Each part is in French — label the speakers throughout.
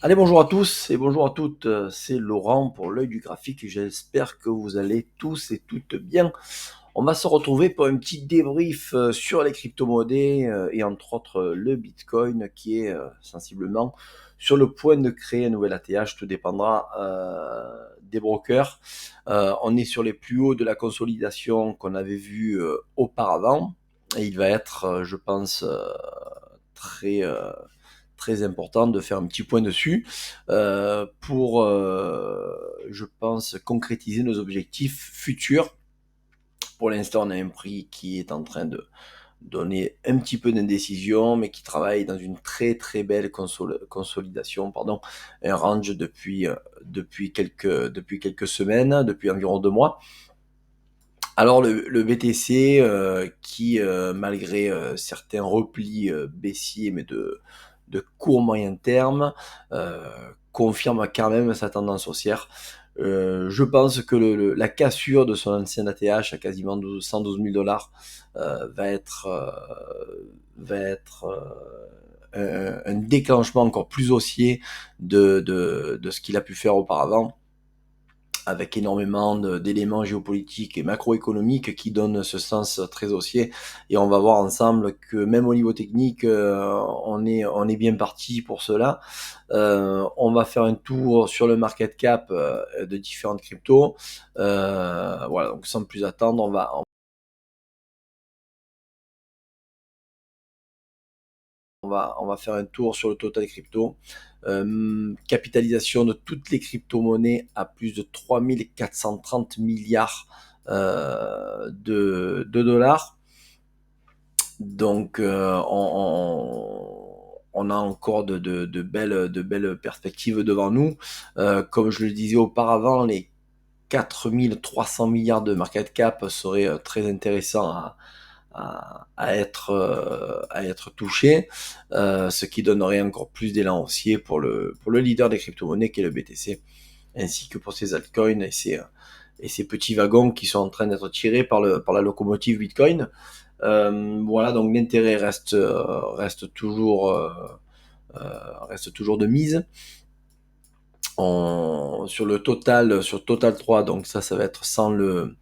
Speaker 1: Allez, bonjour à tous et bonjour à toutes, c'est Laurent pour l'œil du graphique. J'espère que vous allez tous et toutes bien. On va se retrouver pour un petit débrief sur les crypto-monnaies et entre autres le Bitcoin qui est sensiblement sur le point de créer un nouvel ATH. Tout dépendra des brokers. On est sur les plus hauts de la consolidation qu'on avait vu auparavant et il va être, je pense, très très important de faire un petit point dessus pour, je pense, concrétiser nos objectifs futurs. Pour l'instant, on a un prix qui est en train de donner un petit peu d'indécision, mais qui travaille dans une très très belle consolidation, pardon, un range depuis quelques semaines, depuis environ 2 mois. Alors le BTC qui, malgré certains replis baissiers, mais de court moyen terme, euh, confirme quand même sa tendance haussière. Je pense que la cassure de son ancien ATH à quasiment 112 000 dollars va être un déclenchement encore plus haussier de ce qu'il a pu faire auparavant, avec énormément d'éléments géopolitiques et macroéconomiques qui donnent ce sens très haussier. Et on va voir ensemble que même au niveau technique, on est bien parti pour cela. On va faire un tour sur le market cap de différentes cryptos. Voilà, donc sans plus attendre, on va faire un tour sur le total crypto. Capitalisation de toutes les crypto-monnaies à plus de 3430 milliards de dollars. Donc, on a encore de belles perspectives devant nous. Comme je le disais auparavant, les 4300 milliards de market cap seraient très intéressants à être touché, ce qui donnerait encore plus d'élan haussier pour le leader des crypto-monnaies qui est le BTC, ainsi que pour ses altcoins et ces petits wagons qui sont en train d'être tirés par la locomotive Bitcoin. Voilà, donc l'intérêt reste toujours de mise. Sur Total 3, donc ça va être sans le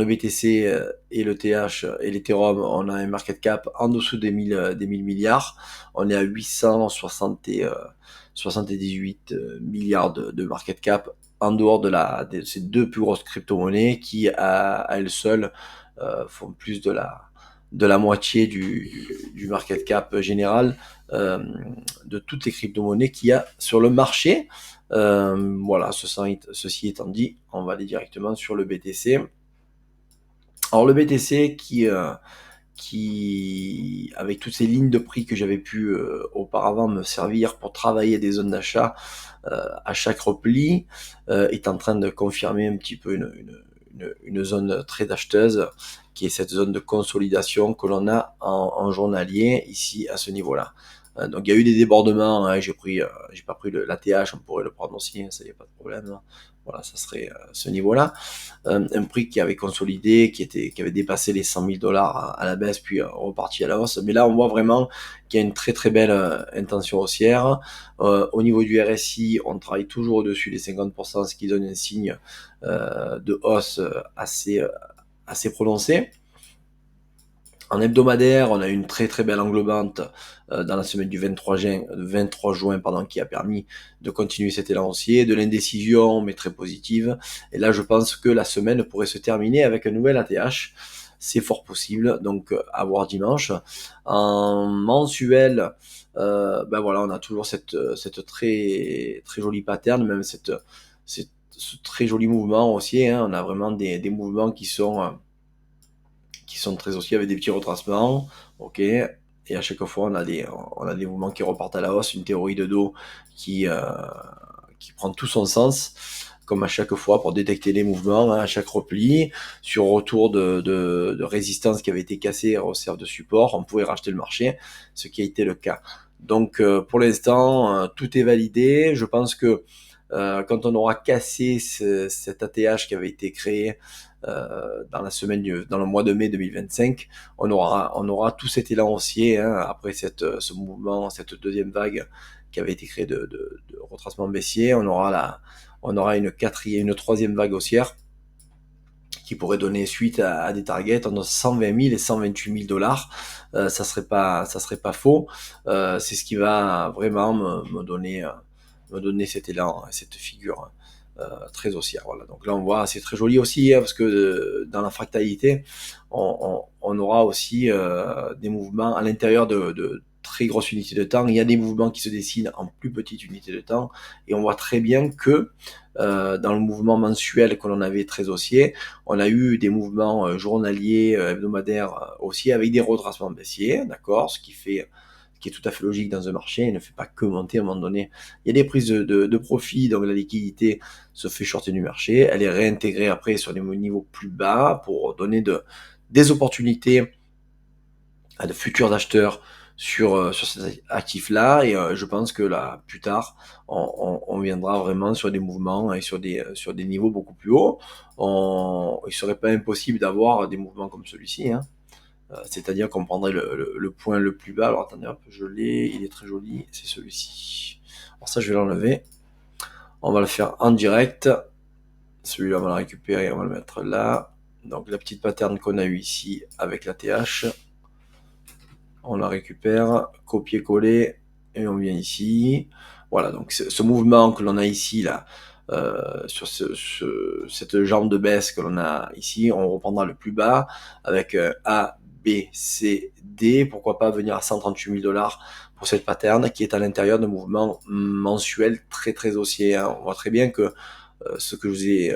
Speaker 1: BTC et le TH et l'Ethereum, on a un market cap en dessous des 1000 milliards. On est à 878 milliards de market cap en dehors de ces deux plus grosses crypto-monnaies qui, à elles seules, font plus de la moitié du market cap général euh, de toutes les crypto-monnaies qu'il y a sur le marché. Voilà, ceci étant dit, on va aller directement sur le BTC. Alors le BTC qui, avec toutes ces lignes de prix que j'avais pu auparavant me servir pour travailler des zones d'achat à chaque repli, est en train de confirmer un petit peu une zone très acheteuse, qui est cette zone de consolidation que l'on a en journalier ici à ce niveau-là. Donc il y a eu des débordements, hein, j'ai pas pris l'ATH, on pourrait le prendre aussi, hein, ça y a pas de problème. Hein. Voilà, ça serait ce niveau-là. Un prix qui avait consolidé, qui avait dépassé les 100 000 dollars à la baisse, puis reparti à la hausse. Mais là, on voit vraiment qu'il y a une très très belle intention haussière. Au niveau du RSI, on travaille toujours au-dessus des 50%, ce qui donne un signe de hausse assez prononcé. En hebdomadaire, on a eu une très très belle englobante dans la semaine du 23 juin, qui a permis de continuer cet élan haussier, de l'indécision mais très positive. Et là, je pense que la semaine pourrait se terminer avec un nouvel ATH. C'est fort possible, donc à voir dimanche. En mensuel, ben voilà, on a toujours cette très très jolie pattern, même ce très joli mouvement haussier. Hein. On a vraiment des mouvements qui sont très haussiers avec des petits retracements, ok. Et à chaque fois, on a des mouvements qui repartent à la hausse, une théorie de dos qui prend tout son sens, comme à chaque fois pour détecter les mouvements, hein, à chaque repli, sur retour de résistance qui avait été cassée, resserve de support, on pouvait racheter le marché, ce qui a été le cas. Donc pour l'instant, tout est validé. Je pense que quand on aura cassé cet ATH qui avait été créé dans le mois de mai 2025, on aura tout cet élan haussier, hein, après ce mouvement, cette deuxième vague qui avait été créé de retracement baissier. On aura une troisième vague haussière qui pourrait donner suite à des targets entre 120 000 et 128 000 dollars. Ça serait pas faux. C'est ce qui va vraiment me donner cet élan, cette figure très haussière. Voilà. Donc là, on voit, c'est très joli aussi, hein, parce que dans la fractalité, on aura aussi des mouvements à l'intérieur de très grosses unités de temps. Il y a des mouvements qui se dessinent en plus petites unités de temps, et on voit très bien que dans le mouvement mensuel que l'on avait très haussier, on a eu des mouvements journaliers, hebdomadaires aussi, avec des retracements baissiers, d'accord, ce qui est tout à fait logique dans un marché. Il ne fait pas que monter à un moment donné. Il y a des prises de profit, donc la liquidité se fait shorter du marché, elle est réintégrée après sur des niveaux plus bas pour donner des opportunités à de futurs acheteurs sur cet actif-là, et je pense que là, plus tard, on viendra vraiment sur des mouvements et sur des niveaux beaucoup plus hauts. Il serait pas impossible d'avoir des mouvements comme celui-ci, hein. C'est-à-dire qu'on prendrait le point le plus bas. Alors attendez, hop, je l'ai, il est très joli, c'est celui-ci. Alors ça, je vais l'enlever. On va le faire en direct. Celui-là, on va le récupérer, on va le mettre là. Donc la petite pattern qu'on a eu ici avec la TH, on la récupère, copier-coller, et on vient ici. Voilà, donc ce mouvement que l'on a ici, là, sur cette jambe de baisse que l'on a ici, on reprendra le plus bas avec A, B, C, D. Pourquoi pas venir à 138 000 dollars pour cette pattern qui est à l'intérieur d'un mouvement mensuel très très haussier, hein. On voit très bien que ce que je vous ai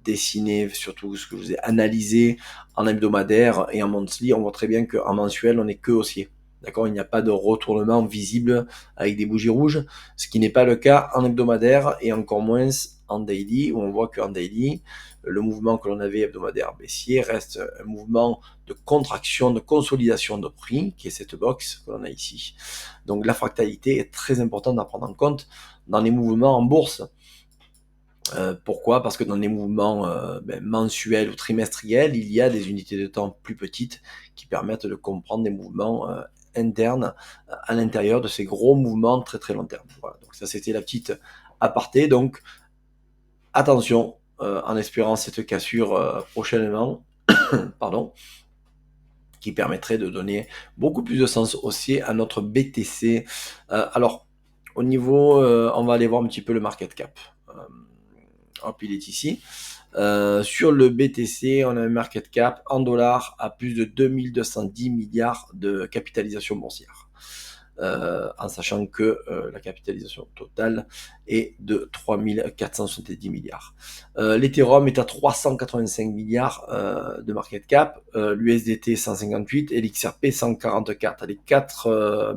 Speaker 1: dessiné, surtout ce que je vous ai analysé en hebdomadaire et en monthly, on voit très bien qu'en mensuel, on n'est que haussier. D'accord, il n'y a pas de retournement visible avec des bougies rouges, ce qui n'est pas le cas en hebdomadaire et encore moins en daily, où on voit qu'en daily, le mouvement que l'on avait hebdomadaire baissier reste un mouvement de contraction, de consolidation de prix, qui est cette box que l'on a ici. Donc la fractalité est très importante à prendre en compte dans les mouvements en bourse. Pourquoi? Parce que dans les mouvements mensuels ou trimestriels, il y a des unités de temps plus petites qui permettent de comprendre des mouvements internes à l'intérieur de ces gros mouvements très très long terme. Voilà, donc ça c'était la petite aparté. Donc attention, en espérant cette cassure prochainement, pardon, qui permettrait de donner beaucoup plus de sens haussier à notre BTC. Alors, au niveau, on va aller voir un petit peu le market cap. Hop, il est ici. Sur le BTC, on a un market cap en dollars à plus de 2210 milliards de capitalisation boursière. En sachant que la capitalisation totale est de 3470 milliards. L'Ethereum est à 385 milliards de market cap, l'USDT 158 et l'XRP 144. Les quatre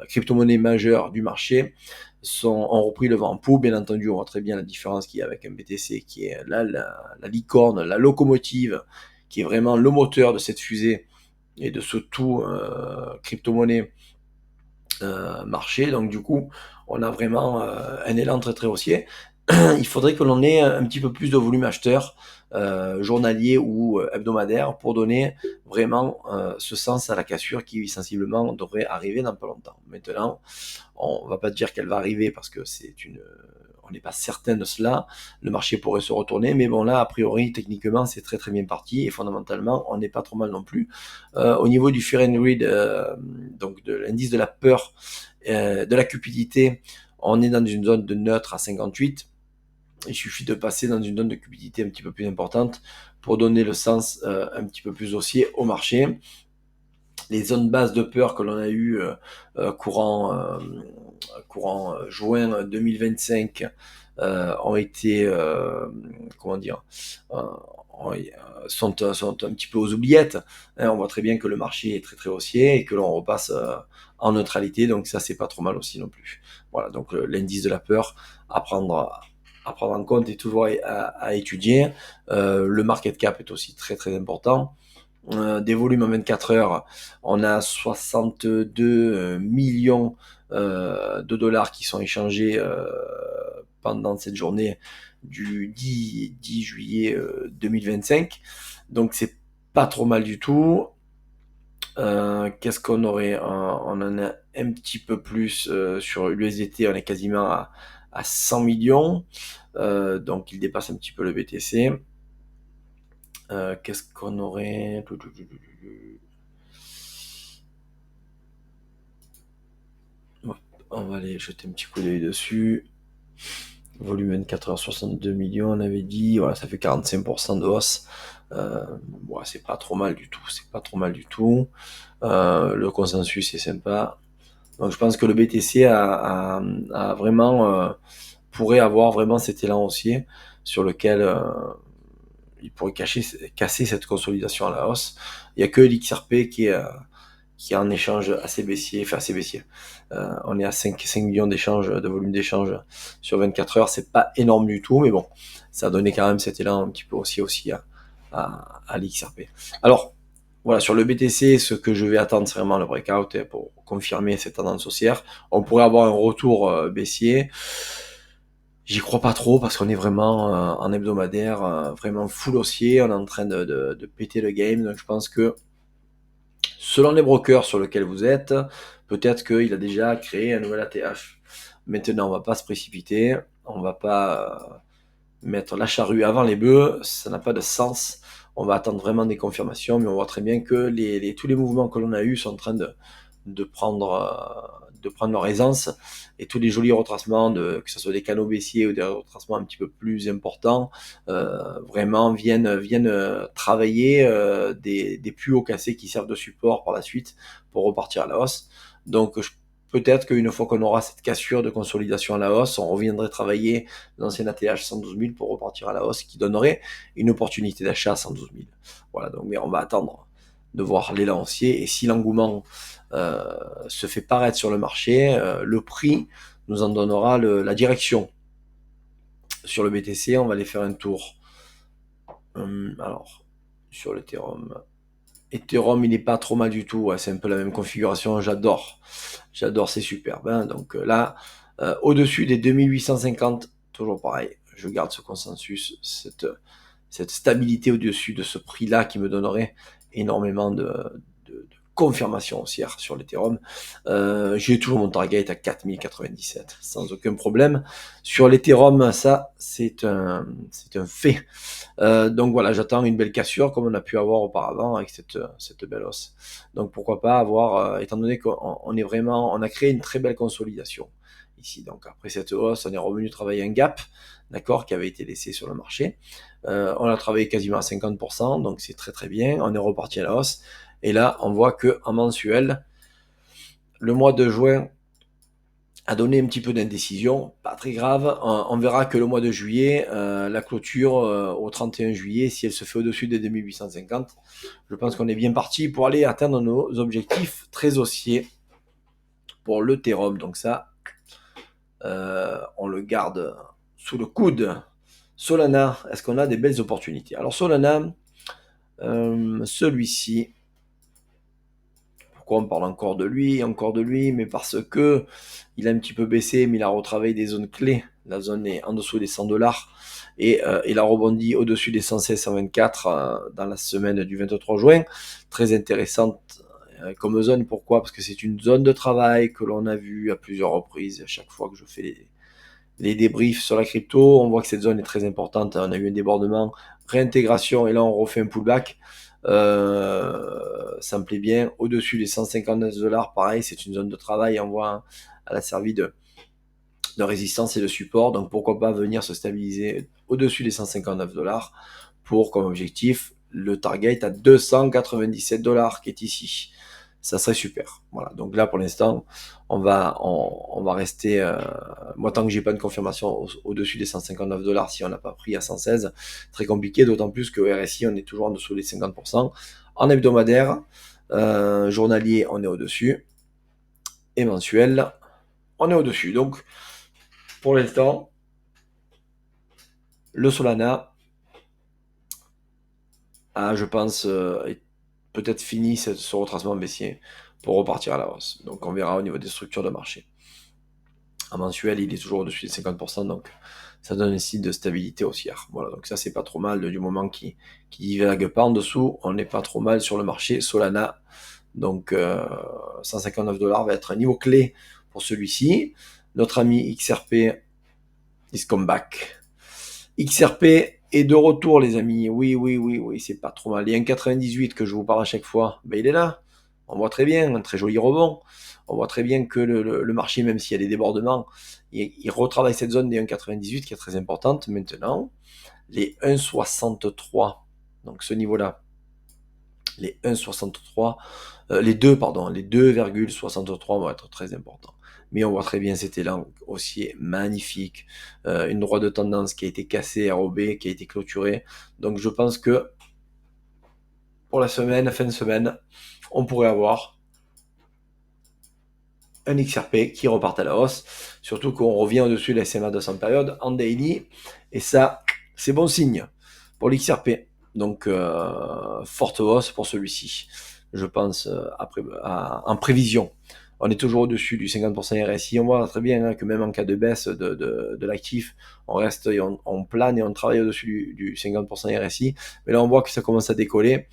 Speaker 1: crypto-monnaies majeures du marché ont repris le vent en poupe. Bien entendu, on voit très bien la différence qu'il y a avec un BTC qui est là, la licorne, la locomotive, qui est vraiment le moteur de cette fusée et de ce tout crypto-monnaie marché. Donc du coup, on a vraiment un élan très très haussier. Il faudrait que l'on ait un petit peu plus de volume acheteur journalier ou hebdomadaire pour donner vraiment ce sens à la cassure qui sensiblement devrait arriver dans pas longtemps. Maintenant, on va pas dire qu'elle va arriver parce que on n'est pas certain de cela. Le marché pourrait se retourner, mais bon là, a priori, techniquement, c'est très très bien parti et fondamentalement, on n'est pas trop mal non plus. Au niveau du Fear and Greed, donc de l'indice de la peur, de la cupidité, on est dans une zone de neutre à 58. Il suffit de passer dans une zone de cupidité un petit peu plus importante pour donner le sens un petit peu plus haussier au marché. Les zones basses de peur que l'on a eu courant juin 2025 ont été comment dire sont un petit peu aux oubliettes, hein. On voit très bien que le marché est très très haussier et que l'on repasse en neutralité, donc ça c'est pas trop mal aussi non plus. Voilà, donc l'indice de la peur à prendre en compte et toujours à étudier. Le market cap est aussi très très important. Des volumes en 24 heures, on a 62 millions de dollars qui sont échangés pendant cette journée du 10 juillet 2025. Donc c'est pas trop mal du tout. Qu'est-ce qu'on aurait? On en a un petit peu plus sur l'USDT, on est quasiment à 100 millions, donc il dépasse un petit peu le BTC. Qu'est-ce qu'on aurait? On va aller jeter un petit coup d'œil dessus. Volume 24 heures, 62 millions, on avait dit. Voilà, ça fait 45% de hausse. Ouais, c'est pas trop mal du tout. C'est pas trop mal du tout. Le consensus est sympa. Donc je pense que le BTC a vraiment pourrait avoir vraiment cet élan haussier sur lequel il pourrait casser cette consolidation à la hausse. Il n'y a que l'XRP qui est en échange assez baissier, enfin assez baissier. On est à 5 millions d'échanges, de volume d'échange sur 24 heures, c'est pas énorme du tout, mais bon, ça a donné quand même cet élan un petit peu aussi à l'XRP. Alors, voilà, sur le BTC, ce que je vais attendre, c'est vraiment le breakout pour confirmer cette tendance haussière. On pourrait avoir un retour baissier. J'y crois pas trop parce qu'on est vraiment en hebdomadaire, vraiment full haussier. On est en train de péter le game. Donc je pense que selon les brokers sur lesquels vous êtes, peut-être qu'il a déjà créé un nouvel ATH. Maintenant, on va pas se précipiter. On va pas mettre la charrue avant les bœufs. Ça n'a pas de sens. On va attendre vraiment des confirmations, mais on voit très bien que tous les mouvements que l'on a eus sont en train de prendre leur aisance, et tous les jolis retracements, que ce soit des canaux baissiers ou des retracements un petit peu plus importants, vraiment viennent travailler des plus hauts cassés qui servent de support par la suite pour repartir à la hausse. Donc peut-être qu'une fois qu'on aura cette cassure de consolidation à la hausse, on reviendrait travailler l'ancien ATH 112 000 pour repartir à la hausse, qui donnerait une opportunité d'achat à 112 000. Voilà, donc mais on va attendre de voir l'élan haussier, et si l'engouement se fait paraître sur le marché, le prix nous en donnera la direction. Sur le BTC, on va aller faire un tour. Alors, sur l'Ethereum. Ethereum, il n'est pas trop mal du tout. Ouais, c'est un peu la même configuration. J'adore. J'adore, c'est superbe. Hein. Donc là, au-dessus des 2850, toujours pareil. Je garde ce consensus, cette stabilité au-dessus de ce prix-là qui me donnerait énormément de confirmation haussière sur l'Ethereum. J'ai toujours mon target à 4097, sans aucun problème. Sur l'Ethereum, ça, c'est un fait. Donc voilà, j'attends une belle cassure comme on a pu avoir auparavant avec cette belle hausse. Donc pourquoi pas avoir, étant donné qu'on est vraiment, on a créé une très belle consolidation ici. Donc après cette hausse, on est revenu travailler un gap, d'accord, qui avait été laissé sur le marché. On a travaillé quasiment à 50%, donc c'est très très bien. On est reparti à la hausse. Et là, on voit que en mensuel, le mois de juin a donné un petit peu d'indécision, pas très grave. On verra que le mois de juillet, la clôture au 31 juillet, si elle se fait au-dessus des 2850, je pense qu'on est bien parti pour aller atteindre nos objectifs très haussiers pour l'Ethereum. Donc ça, on le garde sous le coude. Solana, est-ce qu'on a des belles opportunités? Alors Solana, celui-ci, pourquoi on parle encore de lui, mais parce que il a un petit peu baissé, mais il a retravaillé des zones clés. La zone est en dessous des 100 dollars, et il a rebondi au-dessus des 116, 124 dans la semaine du 23 juin. Très intéressante comme zone. Pourquoi? Parce que c'est une zone de travail que l'on a vue à plusieurs reprises. À chaque fois que je fais les débriefs sur la crypto, on voit que cette zone est très importante. On a eu un débordement, réintégration, et là on refait un pullback. Ça me plaît bien. Au-dessus des 159 dollars, pareil, c'est une zone de travail. On voit, hein, elle a servi de résistance et de support. Donc pourquoi pas venir se stabiliser au-dessus des 159 dollars pour, comme objectif, le target à 297 dollars qui est ici. Ça serait super. Voilà. Donc là, pour l'instant, on va rester. Moi, tant que j'ai pas de confirmation au-dessus des 159 dollars, si on n'a pas pris à 116, très compliqué. D'autant plus que RSI, on est toujours en dessous des 50%. En hebdomadaire, journalier, on est au-dessus, et mensuel, on est au-dessus. Donc, pour l'instant, le Solana a, je pense, peut-être fini ce retracement baissier pour repartir à la hausse. Donc on verra au niveau des structures de marché. En mensuel, il est toujours au-dessus des 50%, donc ça donne un signe de stabilité haussière. Voilà, donc ça c'est pas trop mal du moment qui divague pas en dessous. On n'est pas trop mal sur le marché Solana. Donc 159 $ va être un niveau clé pour celui-ci. Notre ami XRP is come back. XRP est de retour, les amis. Oui, c'est pas trop mal. Les 1,98 que je vous parle à chaque fois, ben il est là. On voit très bien, un très joli rebond. On voit très bien que le marché, même s'il y a des débordements, il retravaille cette zone des 1,98 qui est très importante. Maintenant, les 1,63, donc ce niveau-là, les 1,63, les 2,63 vont être très importants. Mais on voit très bien cet élan haussier magnifique, une droite de tendance qui a été cassée, ROB, qui a été clôturée. Donc je pense que pour la semaine, fin de semaine, on pourrait avoir un XRP qui repart à la hausse, surtout qu'on revient au-dessus de la SMA 200 période en daily, et ça, c'est bon signe pour l'XRP. Donc, forte hausse pour celui-ci, je pense, en prévision. On est toujours au-dessus du 50% RSI. On voit très bien que même en cas de baisse de l'actif, on reste, on plane et on travaille au-dessus du 50% RSI. Mais là, on voit que ça commence à décoller.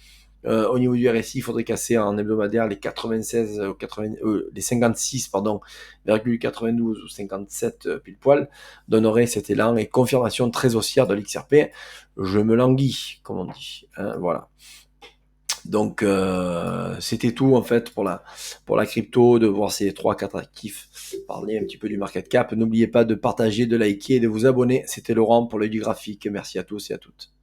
Speaker 1: Au niveau du RSI, il faudrait casser en hebdomadaire les 96, 80, les 56, pardon, 92 ou 57 pile poil, donnerait cet élan et confirmation très haussière de l'XRP. Je me languis, comme on dit. Hein, voilà. Donc c'était tout en fait pour la crypto, de voir ces 3-4 actifs, parler un petit peu du market cap. N'oubliez pas de partager, de liker et de vous abonner. C'était Laurent pour l'œil du graphique. Merci à tous et à toutes.